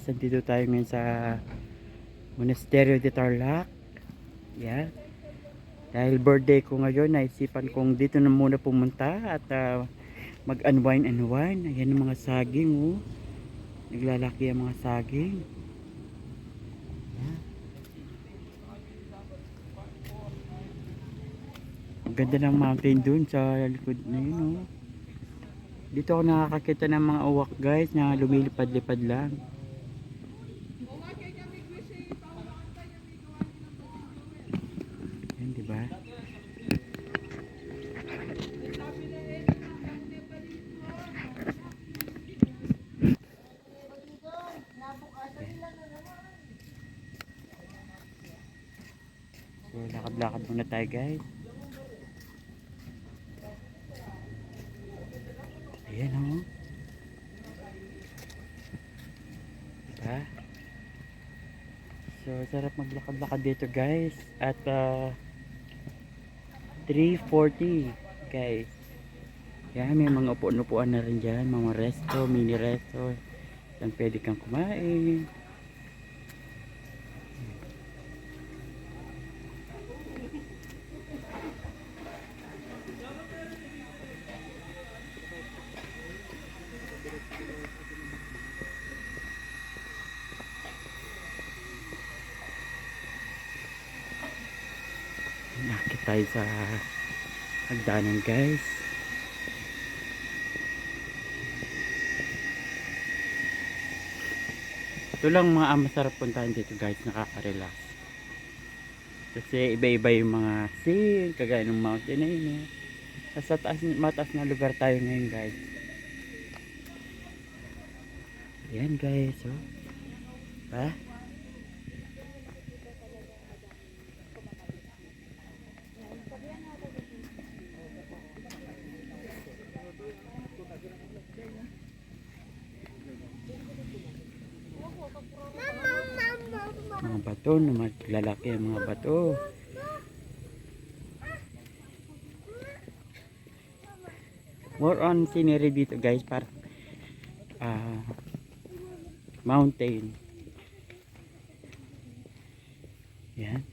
guys, andito tayo ngayon sa Monasterio de Tarlac. Yan. Dahil birthday ko ngayon, naisipan kong dito na muna pumunta at mag-unwind. Ayan ang mga saging, oh. Naglalaki ang mga saging. Yan. Ang ganda ng mountain dun sa likod na yun, oh. Dito ako nakakakita ng mga uwak guys na lumilipad-lipad lang. Yan, diba? So, lakad-lakad muna tayo guys. Ayan, oh. Diba? So, sarap maglakad-lakad dito guys. At 3:40 guys. Yan, may mga upuan-upuan na rin dyan. Mga resto, mini resto. Yan, pwede kang kumain. Nakit tayo sa hagdanan guys. Ito lang mga masarap puntahan dito guys, nakaka-relax. Kasi iba-iba yung mga scene, kagaya ng mountain na yun. Sa mataas na lugar tayo ngayon guys. Yan guys, oh. Ha? Mga bato na maglalaki ang mga bato. More on scenery dito guys, para mountain. Yan.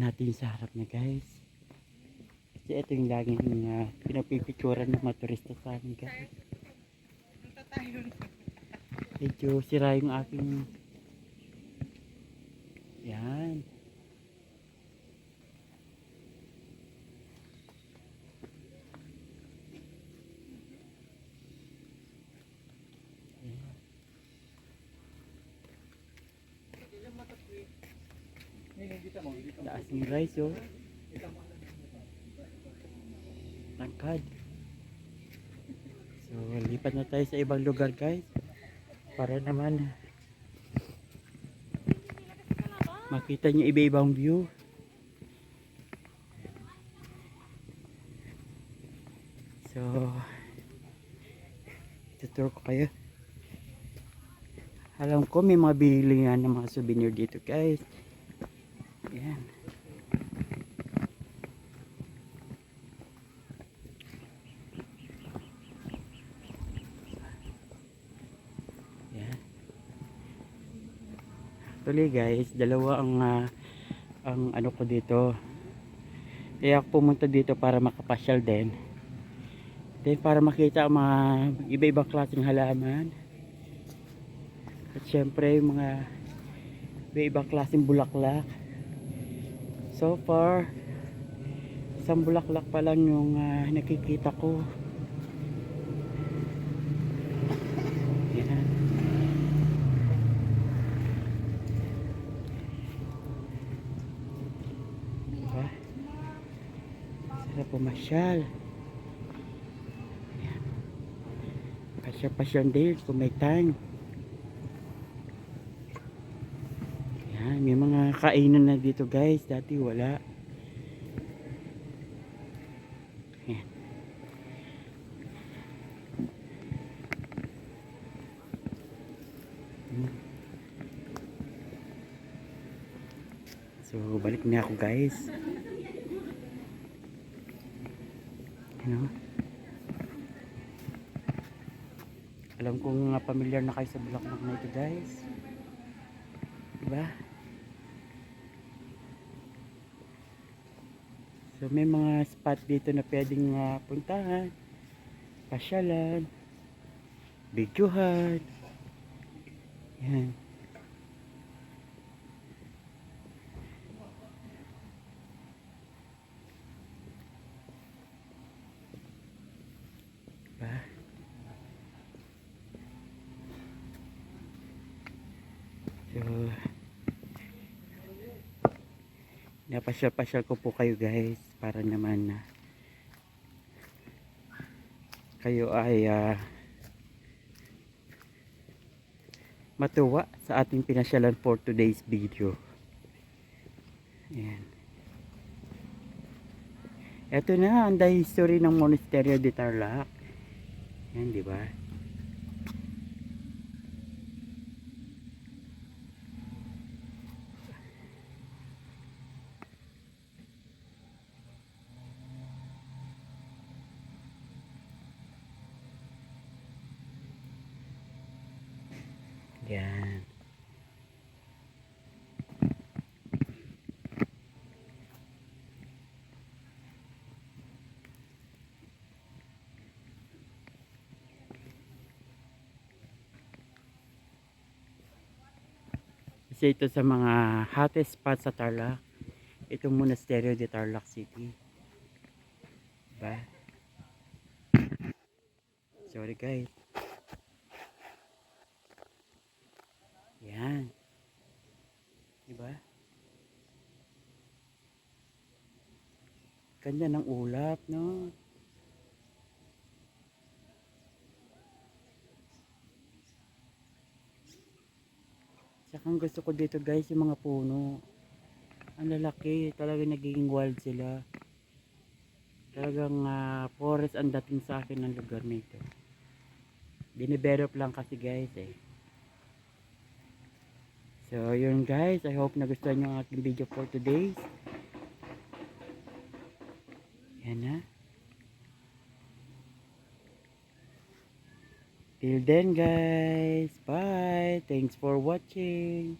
Natin sa harap niya guys, kasi ito yung laging pinapipicturan ng mga turista sa amin guys. Medyo sira yung aking yan. Taas ng rice, oh. Tangkad. So lipat na tayo sa ibang lugar guys, para naman makita nyo iba-ibang view. So tutur ko kayo. Alam ko may mga bilingan ng mga souvenir dito guys. Yan. Yan. Actually guys, dalawa ang ano ko dito. Kaya ako pumunta dito para makapasyal din. Then para makita ang mga iba-ibang klaseng halaman. At syempre yung mga iba-ibang klaseng bulaklak. So far, isang bulaklak pa lang yung nakikita ko. Yan. pumasyal. Pasyal din kung may time. Yan, may mga kainan na dito guys, dati wala. Yan. So balik na ako guys. Ano? Alam kong familiar na kayo sa bulaklak na ito guys. Diba? So may mga spot dito na pwedeng puntahan, pasyalan, videohan. Yan. Diba? So napasyal-pasyal ko po kayo guys para naman kayo ay matuwa sa ating pinasyalan for today's video. Ayan. Ito na ang history ng Monasterio de Tarlac. Yan, di ba? Yan. Kasi ito sa mga hottest spot sa Tarlac. Itong Monasterio de Tarlac City. Diba? Sorry guys. Yan. Diba? Ganda ng ulap, no? Saka ang gusto ko dito guys, yung mga puno. Ang lalaki, talaga nagiging wild sila. Talagang forest ang dating sa akin ng lugar nito. Dinidevelop lang kasi guys eh. So yun guys, I hope nagustuhan nyo ang aking video for today. Yan na. Till then guys, bye. Thanks for watching.